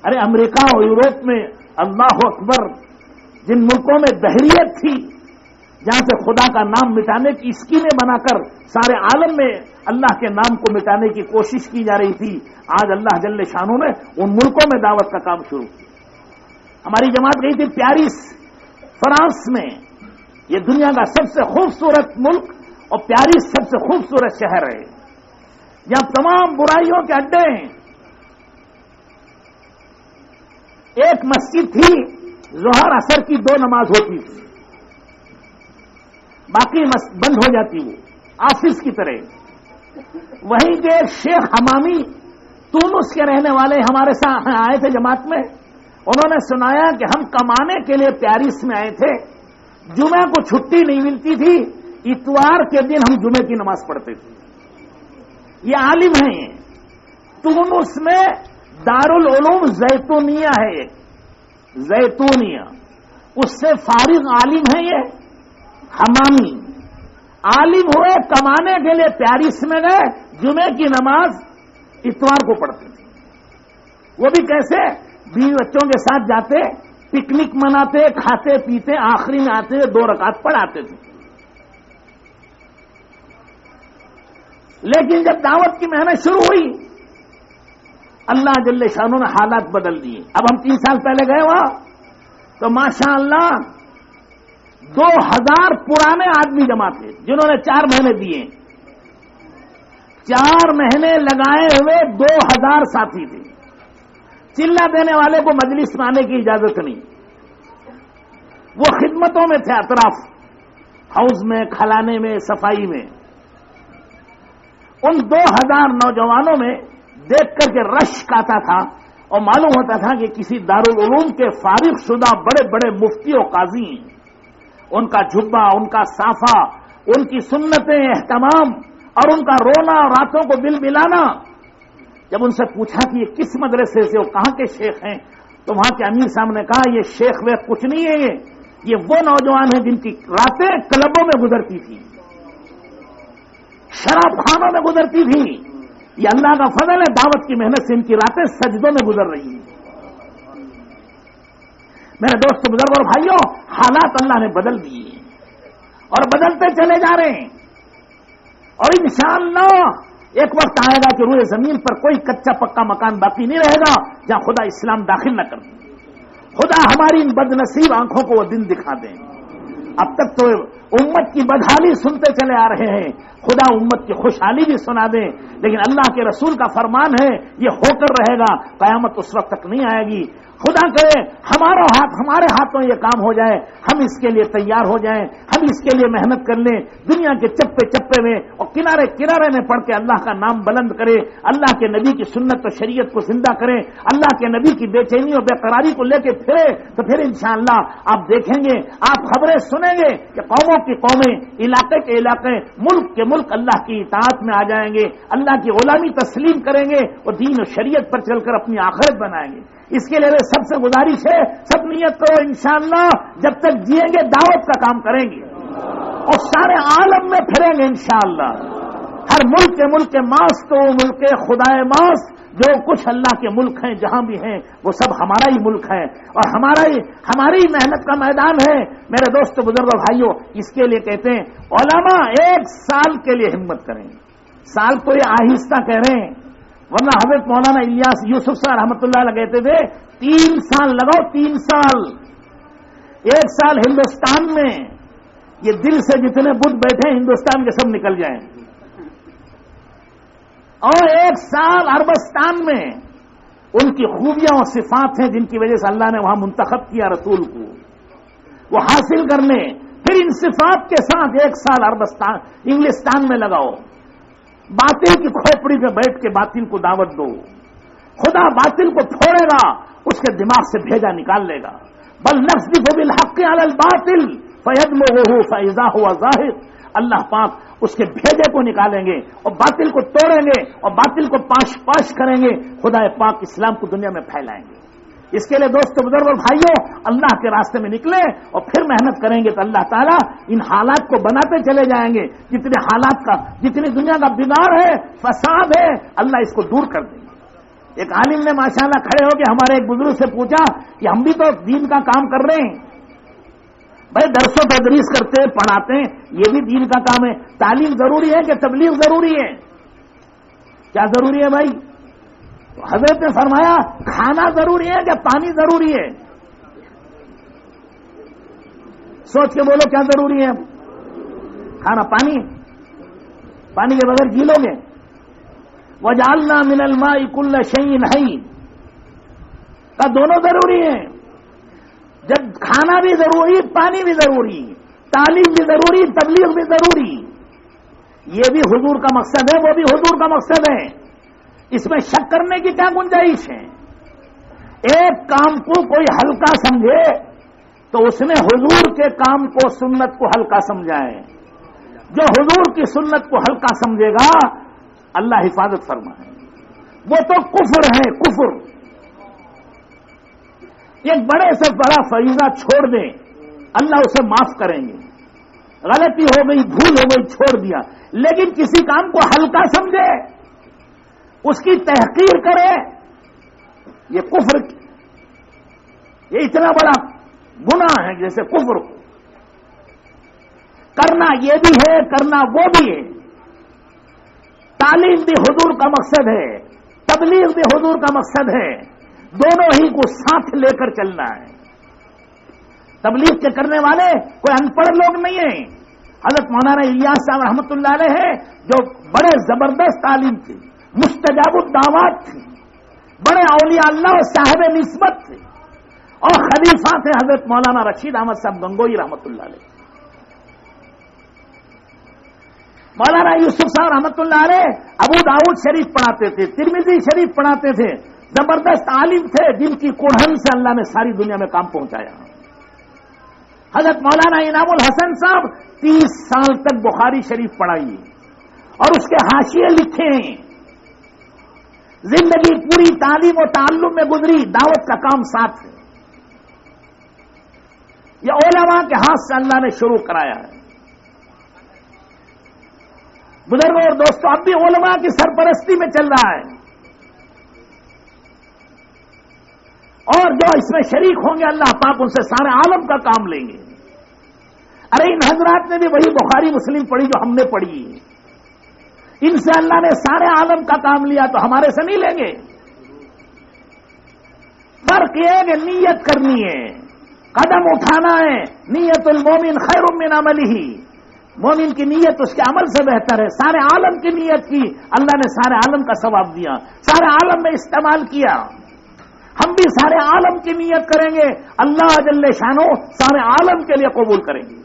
ارے امریکہ اور یورپ میں اللہ اکبر جن ملکوں میں دہریت تھی، جہاں سے خدا کا نام مٹانے کی اسکیمیں بنا کر سارے عالم میں اللہ کے نام کو مٹانے کی کوشش کی جا رہی تھی، آج اللہ جل شانہ نے ان ملکوں میں دعوت کا کام شروع کیا۔ ہماری جماعت گئی تھی پیرس فرانس میں، یہ دنیا کا سب سے خوبصورت ملک اور پیرس سب سے خوبصورت شہر ہے، یہاں تمام برائیوں کے اڈے ہیں۔ ایک مسجد تھی، ظہر اثر کی 2 نماز ہوتی تھی، باقی بند ہو جاتی، وہ آفس کی طرح۔ وہیں کے شیخ حمامی تونس کے رہنے والے ہمارے ساتھ آئے تھے جماعت میں، انہوں نے سنایا کہ ہم کمانے کے لیے پیرس میں آئے تھے، جمعہ کو چھٹی نہیں ملتی تھی، اتوار کے دن ہم جمعے کی نماز پڑھتے تھے۔ یہ عالم ہیں، تونس میں دارالعلوم زیتونیہ ہے، ایک زیتونیہ، اس سے فارغ عالم ہے یہ حمامی، عالم ہوئے، کمانے کے لیے پیرس میں گئے، جمعے کی نماز اتوار کو پڑھتے تھے۔ وہ بھی کیسے؟ بیوی بچوں کے ساتھ جاتے، پکنک مناتے، کھاتے پیتے، آخری میں آتے 2 رکعت پڑھاتے تھے۔ لیکن جب دعوت کی محنت شروع ہوئی، اللہ جل شانہ نے حالات بدل دیے۔ اب ہم 3 سال پہلے گئے وہاں تو ماشاء اللہ 2000 پرانے آدمی جمع تھے، جنہوں نے 4 مہینے دیے، 4 مہینے لگائے ہوئے 2000 ساتھی تھے۔ چلہ دینے والے کو مجلس میں آنے کی اجازت نہیں، وہ خدمتوں میں تھے، اطراف ہاؤس میں، کھلانے میں، صفائی میں۔ ان 2000 نوجوانوں میں دیکھ کر کے رشک آتا تھا اور معلوم ہوتا تھا کہ کسی دارالعلوم کے فارغ شدہ بڑے بڑے مفتی و قاضی ہیں۔ ان کا جھبا، ان کا صافہ، ان کی سنتیں، اہتمام اور ان کا رونا، راتوں کو دل ملانا۔ جب ان سے پوچھا کہ یہ کس مدرسے سے، وہ کہاں کے شیخ ہیں، تو وہاں کے امیر صاحب نے کہا یہ شیخ ویخ کچھ نہیں ہے، یہ وہ نوجوان ہیں جن کی راتیں کلبوں میں گزرتی تھی، شراب خانوں میں گزرتی تھی۔ یہ اللہ کا فضل ہے، دعوت کی محنت سے ان کی راتیں سجدوں میں گزر رہی ہیں۔ میرے دوست بزرگ اور بھائیوں، حالات اللہ نے بدل دیے اور بدلتے چلے جا رہے ہیں، اور انشاءاللہ ایک وقت آئے گا کہ روئے زمین پر کوئی کچا پکا مکان باقی نہیں رہے گا جہاں خدا اسلام داخل نہ کر دے۔ خدا ہماری ان بد نصیب آنکھوں کو وہ دن دکھا دیں۔ اب تک تو امت کی بدحالی سنتے چلے آ رہے ہیں، خدا امت کی خوشحالی بھی سنا دیں، لیکن اللہ کے رسول کا فرمان ہے یہ ہو کر رہے گا، قیامت اس وقت تک نہیں آئے گی۔ خدا کرے ہمارے ہاتھوں یہ کام ہو جائے، ہم اس کے لیے تیار ہو جائیں، ہم اس کے لیے محنت کر لیں، دنیا کے چپے چپے میں اور کنارے کنارے میں پڑھ کے اللہ کا نام بلند کریں، اللہ کے نبی کی سنت و شریعت کو زندہ کریں، اللہ کے نبی کی بے چینی اور بے قراری کو لے کے پھرے، تو پھر انشاءاللہ آپ دیکھیں گے، آپ خبریں سنیں گے کہ قوموں کی قومیں، علاقے کے علاقے، ملک کے ملک اللہ کی اطاعت میں آ جائیں گے، اللہ کی غلامی تسلیم کریں گے اور دین و شریعت پر چل کر اپنی آخرت بنائیں گے۔ اس کے لیے سب سے گزارش ہے، سب نیت کرو انشاءاللہ جب تک جیئیں گے دعوت کا کام کریں گے اور سارے عالم میں پھریں گے انشاءاللہ۔ ہر ملک کے ماس تو ملک خدائے ماس، جو کچھ اللہ کے ملک ہیں جہاں بھی ہیں وہ سب ہمارا ہی ملک ہے اور ہماری محنت کا میدان ہے۔ میرے دوست بزرگ بھائیوں، اس کے لیے کہتے ہیں علماء 1 سال کے لیے ہمت کریں۔ سال تو یہ آہستہ کہہ رہے ہیں، ورنہ حضرت مولانا الیاس یوسف صاحب رحمۃ اللہ علیہ کہتے تھے 3 سال لگاؤ، 3 سال۔ 1 سال ہندوستان میں یہ دل سے جتنے بت بیٹھے ہندوستان کے سب نکل جائیں، اور 1 سال عربستان میں ان کی خوبیاں اور صفات ہیں جن کی وجہ سے اللہ نے وہاں منتخب کیا رسول کو، وہ حاصل کرنے، پھر ان صفات کے ساتھ 1 سال عربستان انگلستان میں لگاؤ، باطل کی کھوپڑی میں بیٹھ کے باطل کو دعوت دو، خدا باطل کو پھوڑے گا، اس کے دماغ سے بھیجا نکال لے گا۔ بل نقذف بالحق علی الباطل فیدمغه فاذا هو ظاہر، اللہ پاک اس کے بھیجے کو نکالیں گے اور باطل کو توڑیں گے اور باطل کو پاش کریں گے، خدا پاک اسلام کو دنیا میں پھیلائیں گے۔ اس کے لیے دوستو بزرگ اور بھائیوں، اللہ کے راستے میں نکلیں اور پھر محنت کریں گے تو اللہ تعالیٰ ان حالات کو بناتے چلے جائیں گے۔ جتنی دنیا کا بگاڑ ہے، فساد ہے، اللہ اس کو دور کر دیں گے۔ ایک عالم نے ماشاءاللہ کھڑے ہو کے ہمارے ایک بزرگ سے پوچھا کہ ہم بھی تو دین کا کام کر رہے ہیں بھائی، درس و تدریس کرتے ہیں، پڑھاتے ہیں، یہ بھی دین کا کام ہے، تعلیم ضروری ہے کہ تبلیغ ضروری ہے؟ کیا ضروری ہے بھائی؟ حضرت نے فرمایا کھانا ضروری ہے کہ پانی ضروری ہے؟ سوچ کے بولو کیا ضروری ہے؟ کھانا، پانی کے بغیر جی لو گے؟ وَجَعَلْنَا مِنَ الْمَاءِ كُلَّ شَيْءٍ حَيٍّ کا دونوں ضروری ہیں۔ جب کھانا بھی ضروری، پانی بھی ضروری، تعلیم بھی ضروری، تبلیغ بھی ضروری، یہ بھی حضور کا مقصد ہے، وہ بھی حضور کا مقصد ہے، اس میں شک کرنے کی کیا گنجائش ہے؟ ایک کام کو کوئی ہلکا سمجھے تو اس نے حضور کے کام کو، سنت کو ہلکا سمجھا ہے۔ جو حضور کی سنت کو ہلکا سمجھے گا اللہ حفاظت فرمائے، وہ تو کفر ہے، کفر۔ ایک بڑے سے بڑا فریضہ چھوڑ دیں اللہ اسے معاف کریں گے، غلطی ہو گئی، بھول ہو گئی، چھوڑ دیا، لیکن کسی کام کو ہلکا سمجھے، اس کی تحقیر کرے، یہ کفر، یہ اتنا بڑا گناہ ہے جیسے کفر کرنا، یہ بھی ہے، کرنا وہ بھی ہے۔ تعلیم بھی حضور کا مقصد ہے، تبلیغ بھی حضور کا مقصد ہے، دونوں ہی کو ساتھ لے کر چلنا ہے۔ تبلیغ کے کرنے والے کوئی ان پڑھ لوگ نہیں ہیں۔ حضرت مولانا الیاس صاحب رحمۃ اللہ علیہ ہے جو بڑے زبردست تعلیم تھے، مستجاب الدعوات تھے، بڑے اولیاء اللہ اور صاحب نسبت تھے، اور خلیفہ تھے حضرت مولانا رشید احمد صاحب گنگوئی رحمۃ اللہ علیہ۔ مولانا یوسف صاحب رحمۃ اللہ علیہ ابو داؤد شریف پڑھاتے تھے، ترمذی شریف پڑھاتے تھے، زبردست عالم تھے جن کی کڑھن سے اللہ نے ساری دنیا میں کام پہنچایا۔ حضرت مولانا انعام الحسن صاحب 30 سال تک بخاری شریف پڑھائی اور اس کے حاشیے لکھے ہیں۔ زندگی پوری تعلیم و تعلم میں گزری، دعوت کا کام ساتھ ہے۔ یہ علماء کے ہاتھ سے اللہ نے شروع کرایا ہے۔ بزرگوں اور دوستوں، اب بھی علماء کی سرپرستی میں چل رہا ہے، اور جو اس میں شریک ہوں گے اللہ پاک ان سے سارے عالم کا کام لیں گے۔ ارے ان حضرات نے بھی وہی بخاری مسلم پڑھی جو ہم نے پڑھی، ان سے اللہ نے سارے عالم کا کام لیا تو ہمارے سے نہیں لیں گے؟ فرق یہ ہے کہ نیت کرنی ہے، قدم اٹھانا ہے۔ نیت المومن خیر من عملہ، مومن کی نیت اس کے عمل سے بہتر ہے۔ سارے عالم کی نیت کی، اللہ نے سارے عالم کا ثواب دیا، سارے عالم میں استعمال کیا۔ ہم بھی سارے عالم کی نیت کریں گے، اللہ جل شانہ سارے عالم کے لیے قبول کریں گے۔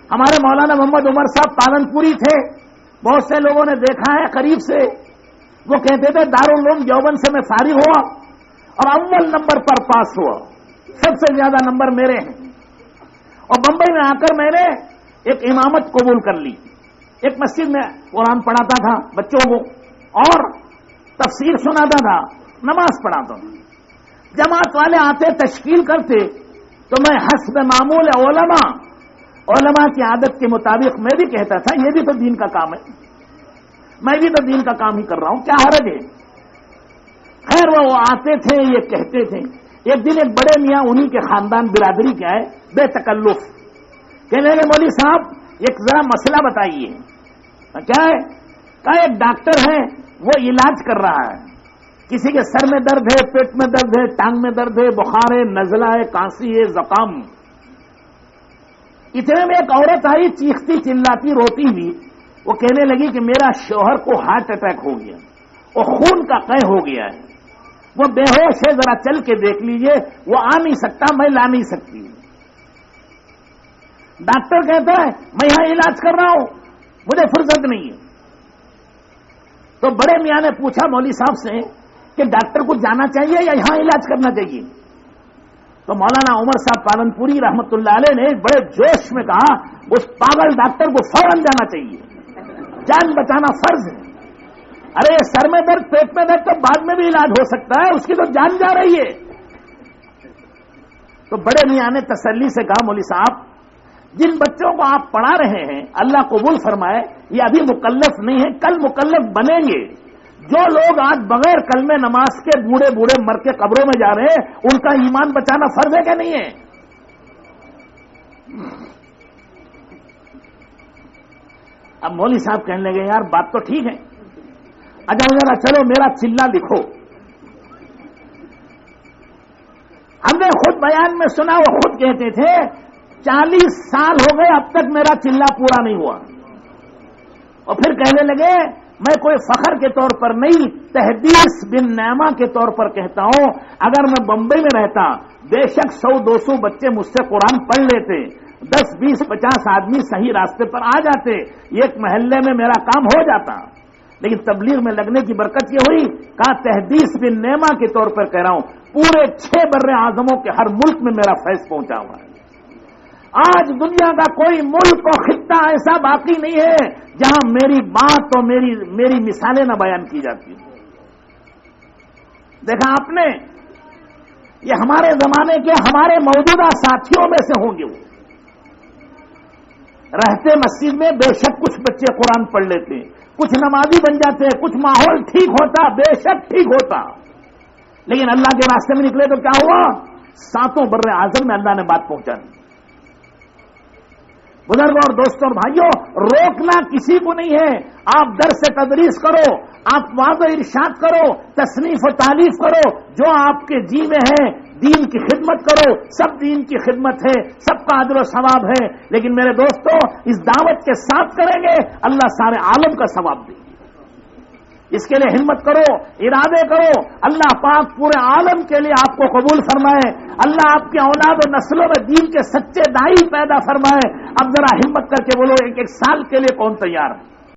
ہمارے مولانا محمد عمر صاحب پالن پوری تھے، بہت سے لوگوں نے دیکھا ہے قریب سے، وہ کہتے تھے دارالعلوم دیوبند سے میں فارغ ہوا اور اول نمبر پر پاس ہوا، سب سے زیادہ نمبر میرے ہیں، اور بمبئی میں آ کر میں نے ایک امامت قبول کر لی، ایک مسجد میں قرآن پڑھاتا تھا بچوں کو اور تفسیر سناتا تھا، نماز پڑھاتا تھا۔ جماعت والے آتے تشکیل کرتے تو میں حسب معمول علماء کی عادت کے مطابق میں بھی کہتا تھا یہ بھی تو دین کا کام ہے، میں بھی تو دین کا کام ہی کر رہا ہوں، کیا حرج ہے؟ خیر وہ آتے تھے، یہ کہتے تھے۔ ایک دن ایک بڑے میاں انہی کے خاندان برادری کے آئے، بے تکلف، کہنے لگے مولوی صاحب ایک ذرا مسئلہ بتائیے۔ کیا ہے؟ کہا ایک ڈاکٹر ہے وہ علاج کر رہا ہے، کسی کے سر میں درد ہے، پیٹ میں درد ہے، ٹانگ میں درد ہے، بخار ہے، نزلہ ہے، کانسی ہے، زکام۔ اتنے میں ایک عورت آئی چیختی چلاتی روتی ہوئی، وہ کہنے لگی کہ میرا شوہر کو ہارٹ اٹیک ہو گیا اور خون کا قے ہو گیا ہے، وہ بے ہوش ہے، ذرا چل کے دیکھ لیجئے، وہ آ نہیں سکتا، میں لا نہیں سکتی۔ ڈاکٹر کہتا ہے میں یہاں علاج کر رہا ہوں، مجھے فرصت نہیں ہے۔ تو بڑے میاں نے پوچھا مولوی صاحب سے کہ ڈاکٹر کو جانا چاہیے یا یہاں علاج کرنا چاہیے؟ تو مولانا عمر صاحب پالن پوری رحمت اللہ علیہ نے بڑے جوش میں کہا اس پاگل ڈاکٹر کو فوراً جانا چاہیے، جان بچانا فرض ہے۔ ارے سر میں درد، پیٹ میں درد تو بعد میں بھی علاج ہو سکتا ہے، اس کی تو جان جا رہی ہے۔ تو بڑے میاں نے تسلی سے کہا مولوی صاحب جن بچوں کو آپ پڑھا رہے ہیں اللہ قبول فرمائے، یہ ابھی مکلف نہیں ہے، کل مکلف بنیں گے، جو لوگ آج بغیر کلمہ نماز کے بوڑھے بوڑھے مر کے قبروں میں جا رہے ہیں، ان کا ایمان بچانا فرض ہے کہ نہیں ہے؟ اب مولوی صاحب کہنے لگے یار بات تو ٹھیک ہے، اچھا ذرا چلو میرا چلہ لکھو۔ ہم نے خود بیان میں سنا، وہ خود کہتے تھے 40 سال ہو گئے اب تک میرا چلہ پورا نہیں ہوا، اور پھر کہنے لگے میں کوئی فخر کے طور پر نہیں، تحدیث بن نعمہ کے طور پر کہتا ہوں، اگر میں بمبئی میں رہتا بے شک 100-200 بچے مجھ سے قرآن پڑھ لیتے، 10-20-50 آدمی صحیح راستے پر آ جاتے، ایک محلے میں میرا کام ہو جاتا، لیکن تبلیغ میں لگنے کی برکت یہ ہوئی، کہا تحدیث بن نعمہ کے طور پر کہہ رہا ہوں، پورے 6 بر اعظموں کے ہر ملک میں میرا فیض پہنچا ہوا ہے۔ آج دنیا کا کوئی ملک اور خطہ ایسا باقی نہیں ہے جہاں میری بات اور میری مثالیں نہ بیان کی جاتی ہیں۔ دیکھا آپ نے، یہ ہمارے زمانے کے ہمارے موجودہ ساتھیوں میں سے ہوں گے، وہ رہتے مسجد میں بے شک کچھ بچے قرآن پڑھ لیتے ہیں، کچھ نمازی بن جاتے ہیں، کچھ ماحول ٹھیک ہوتا، بے شک ٹھیک ہوتا، لیکن اللہ کے راستے میں نکلے تو کیا ہوا؟ 7 بر اعظم میں اللہ نے بات پہنچا دی۔ بزرگوں اور دوستوں اور بھائیوں، روکنا کسی کو نہیں ہے، آپ درس سے تدریس کرو، آپ واضح و ارشاد کرو، تصنیف و تالیف کرو، جو آپ کے جی میں ہے، دین کی خدمت کرو، سب دین کی خدمت ہے، سب کا اجر و ثواب ہے، لیکن میرے دوستوں اس دعوت کے ساتھ کریں گے اللہ سارے عالم کا ثواب دے گی۔ اس کے لیے ہمت کرو، ارادے کرو، اللہ پاک پورے عالم کے لیے آپ کو قبول فرمائے، اللہ آپ کی اولاد و نسلوں میں دین کے سچے داعی پیدا فرمائے۔ اب ذرا ہمت کر کے بولو، ایک سال کے لیے کون تیار ہے؟